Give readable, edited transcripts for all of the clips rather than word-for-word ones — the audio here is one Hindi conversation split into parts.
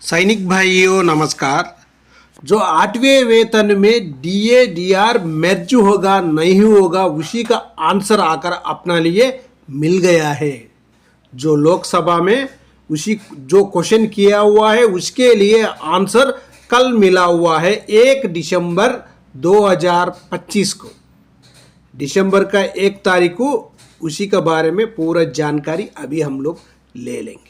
सैनिक भाइयों नमस्कार। जो 8वें वेतन में डीए डीआर मर्ज होगा नहीं होगा उसी का आंसर आकर अपना लिए मिल गया है। जो लोकसभा में उसी जो क्वेश्चन किया हुआ है उसके लिए आंसर कल मिला हुआ है 1 दिसंबर 2025 को। दिसंबर का 1 तारीख को उसी के बारे में पूरा जानकारी अभी हम लोग ले लेंगे।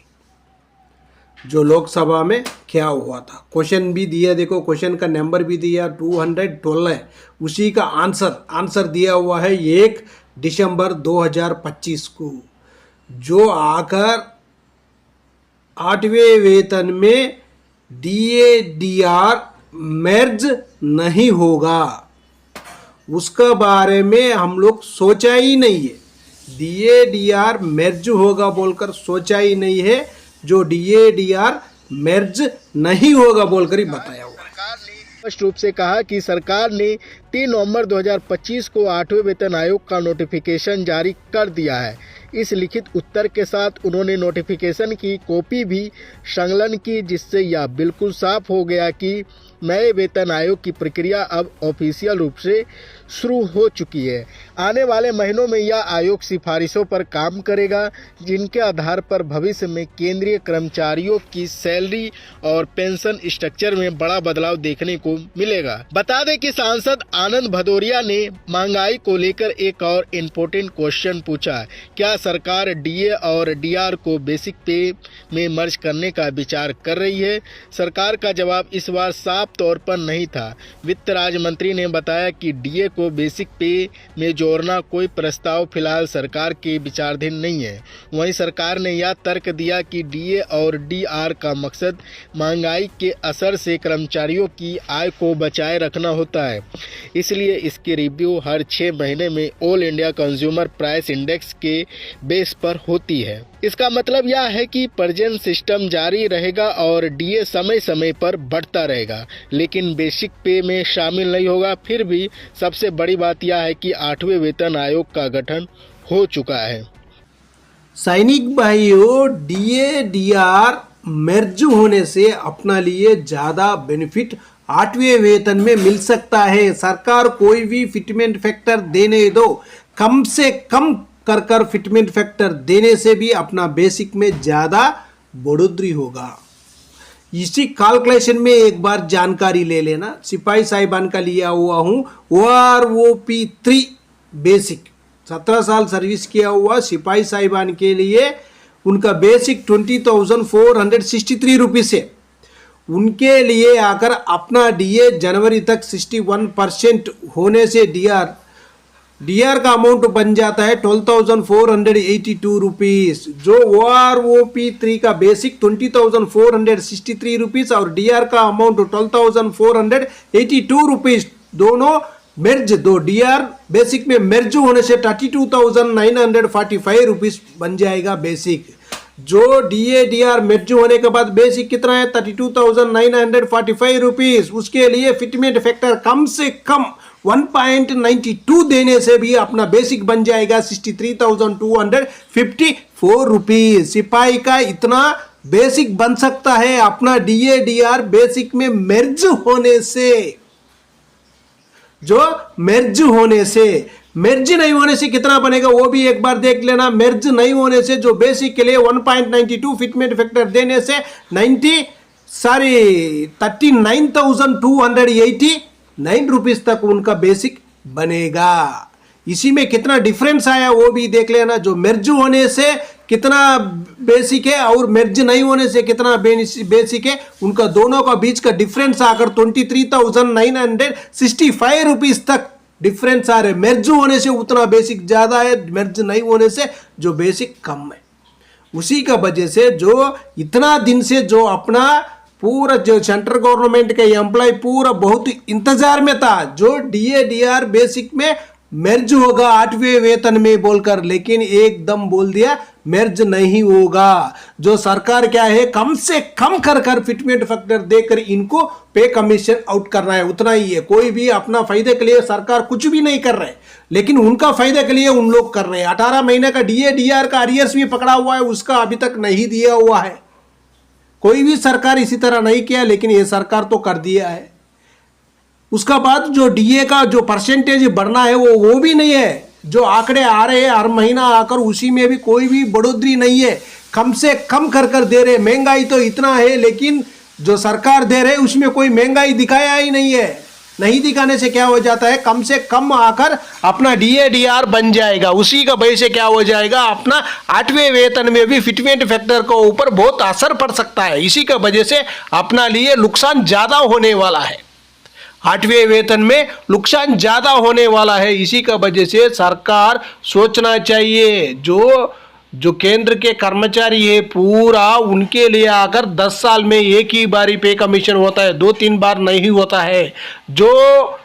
जो लोकसभा में क्या हुआ था, क्वेश्चन भी दिया, देखो क्वेश्चन का नंबर भी दिया 212 है। उसी का आंसर दिया हुआ है 1 दिसंबर 2025 को। जो आकर 8वें वेतन में डीए डीआर मर्ज नहीं होगा उसका बारे में हम लोग सोचा ही नहीं है। डीए डीआर मर्ज होगा बोलकर सोचा ही नहीं है। जो डीए डीआर मर्ज नहीं होगा बोलकर ही बताया हुआ है। स्पष्ट रूप से कहा कि सरकार ने 3 नवंबर 2025 को 8वें वेतन आयोग का नोटिफिकेशन जारी कर दिया है। इस लिखित उत्तर के साथ उन्होंने नोटिफिकेशन की कॉपी भी संलग्न की, जिससे यह बिल्कुल साफ हो गया कि नए वेतन आयोग की प्रक्रिया अब ऑफिशियल रूप से शुरू हो चुकी है। आने वाले महीनों में यह आयोग सिफारिशों पर काम करेगा, जिनके आधार पर भविष्य में केंद्रीय कर्मचारियों की सैलरी और पेंशन स्ट्रक्चर में बड़ा बदलाव देखने को मिलेगा। बता दें कि सांसद आनंद भदौरिया ने महंगाई को लेकर एक और इम्पोर्टेंट क्वेश्चन पूछा। क्या सरकार डीए और डीआर को बेसिक पे में मर्ज करने का विचार कर रही है? सरकार का जवाब इस बार साफ तौर पर नहीं था। वित्त राज्य मंत्री ने बताया कि डीए को बेसिक पे में जोड़ना कोई प्रस्ताव फिलहाल सरकार के विचाराधीन नहीं है। वहीं सरकार ने यह तर्क दिया कि डीए और डीआर का मकसद महंगाई के असर से कर्मचारियों की आय को बचाए रखना होता है, इसलिए इसकी रिव्यू हर 6 महीने में all India consumer price index के बेस पर होती है। इसका मतलब यह है कि प्रेजेंट सिस्टम जारी रहेगा और डीए समय समय पर बढ़ता रहेगा, लेकिन बेसिक पे में शामिल नहीं होगा। फिर भी सबसे बड़ी बात यह है कि 8वें वेतन आयोग का गठन हो चुका है। सैनिक भाइयों, डीए डीआर मर्ज होने से अपना लिए ज़्यादा बेनिफिट 8वें वेतन में मिल सकता है। सरकार कोई भी फिटमेंट फैक्टर देने दो, कम से कम कर फिटमेंट फैक्टर देने से भी अपना बेसिक में ज़्यादा बढ़ोतरी होगा। इसी कैलकुलेशन में एक बार जानकारी ले लेना। सिपाही साहिबान का लिया हुआ हूँ OROP3 बेसिक, 17 साल सर्विस किया हुआ सिपाही साहिबान के लिए उनका बेसिक 20,463 रुपीज़ है। उनके लिए आकर अपना डीए जनवरी तक 61% होने से डीआर का अमाउंट बन जाता है 12,482 रुपीज़। जो OROP3 का बेसिक 20,463 रुपीज़ और डीआर का अमाउंट 12,482 रुपीज़, दोनों मर्ज, दो डीआर बेसिक में मर्ज होने से 32,945 रुपीज़ बन जाएगा बेसिक। जो डीए डीआर मर्ज होने के बाद बेसिक कितना है 32,945 रुपीज़। उसके लिए फिटमेंट फैक्टर कम से कम 1.92 देने से भी अपना बेसिक बन जाएगा 63,254 रुपीज़। सिपाही का इतना बेसिक बन सकता है अपना डीए डीआर बेसिक में मर्ज होने से। जो मर्ज होने से, मर्ज नहीं होने से कितना बनेगा वो भी एक बार देख लेना। मर्ज नहीं होने से जो बेसिक के लिए 1.92 फिटमेंट फैक्टर देने से 39,289 रुपीज़ तक उनका बेसिक बनेगा। इसी में कितना डिफरेंस आया वो भी देख लेना। जो मर्ज होने से कितना बेसिक है और मर्ज नहीं होने से कितना बेसिक है, उनका दोनों का बीच का डिफरेंस आकर 23,965 रुपीज़ तक डिफरेंस आ रहे। मर्ज होने से उतना बेसिक ज़्यादा है, मर्ज नहीं होने से जो बेसिक कम है। उसी का वजह से जो इतना दिन से जो अपना पूरा जो सेंट्रल गवर्नमेंट का एम्प्लॉय पूरा बहुत इंतजार में था जो डीए डीआर बेसिक में मर्ज होगा 8वें वेतन में बोलकर, लेकिन एकदम बोल दिया मर्ज नहीं होगा। जो सरकार क्या है कम से कम कर फिटमेंट फैक्टर देकर इनको पे कमीशन आउट करना है, उतना ही है। कोई भी अपना फायदे के लिए सरकार कुछ भी नहीं कर रहे, लेकिन उनका फायदे के लिए उन लोग कर रहे हैं। 18 महीने का डीए डीआर का अरियर्स भी पकड़ा हुआ है, उसका अभी तक नहीं दिया हुआ है। कोई भी सरकार इसी तरह नहीं किया, लेकिन ये सरकार तो कर दिया है। उसका बाद जो डीए का जो परसेंटेज बढ़ना है वो भी नहीं है। जो आंकड़े आ रहे हैं हर महीना आकर, उसी में भी कोई भी बढ़ोतरी नहीं है, कम से कम कर दे रहे। महंगाई तो इतना है, लेकिन जो सरकार दे रहे उसमें कोई महंगाई दिखाया ही नहीं है। नहीं दिखाने से क्या हो जाता है, कम से कम आकर अपना डीए-डीआर बन जाएगा। उसी का वजह से क्या हो जाएगा, अपना 8वें वेतन में भी फिटमेंट फैक्टर के ऊपर बहुत असर पड़ सकता है। इसी का वजह से अपना लिए नुकसान ज़्यादा होने वाला है। 8वें वेतन में नुकसान ज़्यादा होने वाला है। इसी का वजह से सरकार सोचना चाहिए, जो केंद्र के कर्मचारी है पूरा, उनके लिए आकर 10 साल में एक ही बारी पे कमीशन होता है, 2-3 बार नहीं होता है। जो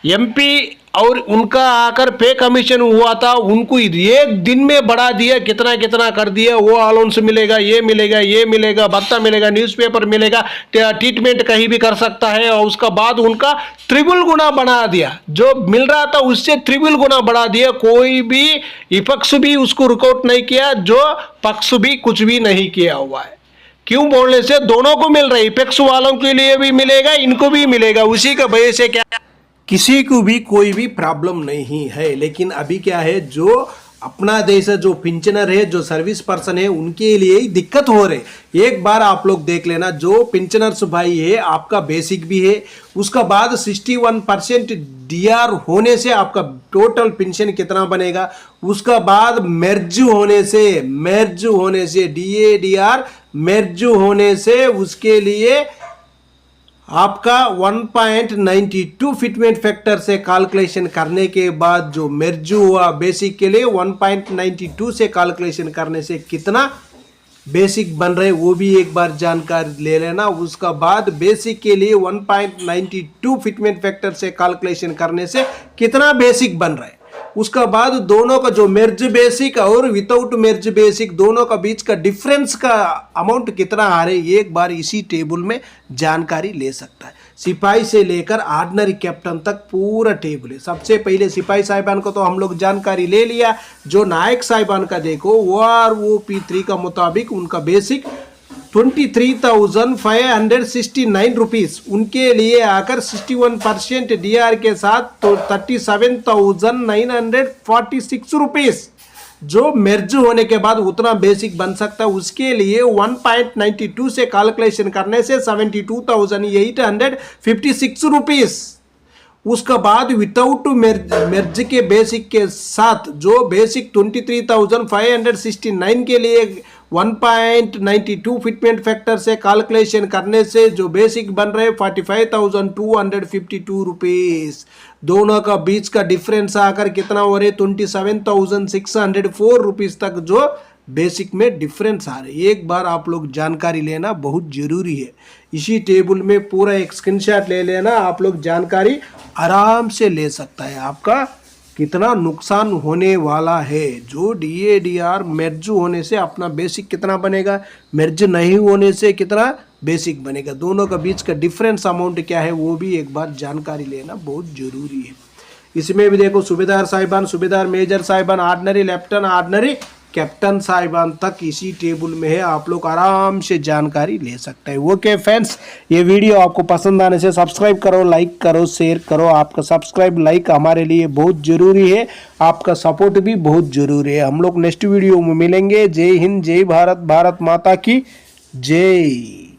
एमपी और उनका आकर पे कमीशन हुआ था, उनको एक दिन में बढ़ा दिया, कितना कितना कर दिया। वो अलाउंस मिलेगा, ये मिलेगा, भत्ता मिलेगा, न्यूज़पेपर मिलेगा, ट्रीटमेंट कहीं भी कर सकता है। और उसका बाद उनका त्रिबुल गुना बढ़ा दिया, जो मिल रहा था उससे त्रिबुल गुना बढ़ा दिया। कोई भी विपक्ष भी उसको रुकआउट नहीं किया, जो पक्ष भी कुछ भी नहीं किया हुआ है। क्यों बोलने से दोनों को मिल रहा है, विपक्ष वालों के लिए भी मिलेगा, इनको भी मिलेगा। उसी का वजह से क्या किसी को भी कोई भी प्रॉब्लम नहीं है। लेकिन अभी क्या है, जो अपना देश जो पिंचनर है, जो सर्विस पर्सन है, उनके लिए ही दिक्कत हो रही। एक बार आप लोग देख लेना, जो पिंचनर्स भाई है, आपका बेसिक भी है, उसका बाद 61% डीआर होने से आपका टोटल पेंशन कितना बनेगा। उसका बाद मेर्ज होने से डीए डीआर मेर्ज होने से उसके लिए आपका 1.92 फिटमेंट फैक्टर से कैलकुलेशन करने के बाद जो मेर्ज हुआ बेसिक के लिए 1.92 से कैलकुलेशन करने से कितना बेसिक बन रहे वो भी एक बार जानकारी ले लेना। उसका बाद बेसिक के लिए 1.92 फिटमेंट फैक्टर से कैलकुलेशन करने से कितना बेसिक बन रहा है। उसका बाद दोनों का जो मेर्ज बेसिक और विदाउट मेर्ज बेसिक दोनों का बीच का डिफरेंस का अमाउंट कितना आ रहा है, एक बार इसी टेबल में जानकारी ले सकता है। सिपाही से लेकर ऑर्डिनरी कैप्टन तक पूरा टेबल है। सबसे पहले सिपाही साहिबान को तो हम लोग जानकारी ले लिया। जो नायक साहिबान का देखो, OROP3 का मुताबिक उनका बेसिक 23,569 रुपीज़, उनके लिए आकर 61% डीआर के साथ तो 37,946 रुपीज़ जो मेर्ज होने के बाद उतना बेसिक बन सकता है। उसके लिए 1.92 से कैलकुलेशन करने से 72,856 रुपीज़। उसका बाद विदाउट मेर्ज के बेसिक के साथ जो बेसिक 23,569 के लिए 1.92 फिटमेंट फैक्टर से कैलकुलेशन करने से जो बेसिक बन रहे 45,252 रुपीज़। दोनों का बीच का डिफरेंस आकर कितना हो रहे 27,604 रुपीज़ तक जो बेसिक में डिफरेंस आ रहे। एक बार आप लोग जानकारी लेना बहुत ज़रूरी है। इसी टेबल में पूरा एक स्क्रीनशॉट ले लेना, आप लोग जानकारी आराम से ले सकता है आपका कितना नुकसान होने वाला है। जो डीए डीआर मेर्ज होने से अपना बेसिक कितना बनेगा, मेर्ज नहीं होने से कितना बेसिक बनेगा, दोनों का बीच का डिफरेंस अमाउंट क्या है वो भी एक बार जानकारी लेना बहुत ज़रूरी है। इसमें भी देखो सूबेदार साहिबान, सूबेदार मेजर साहिबान, ऑर्डिनरी लेफ्टिनेंट, ऑर्डिनरी कैप्टन साहिबान तक इसी टेबल में है। आप लोग आराम से जानकारी ले सकते हैं। ओके फ्रेंड्स, ये वीडियो आपको पसंद आने से सब्सक्राइब करो, लाइक करो, शेयर करो। आपका सब्सक्राइब लाइक हमारे लिए बहुत ज़रूरी है, आपका सपोर्ट भी बहुत ज़रूरी है। हम लोग नेक्स्ट वीडियो में मिलेंगे। जय हिंद, जय भारत, भारत माता की जय।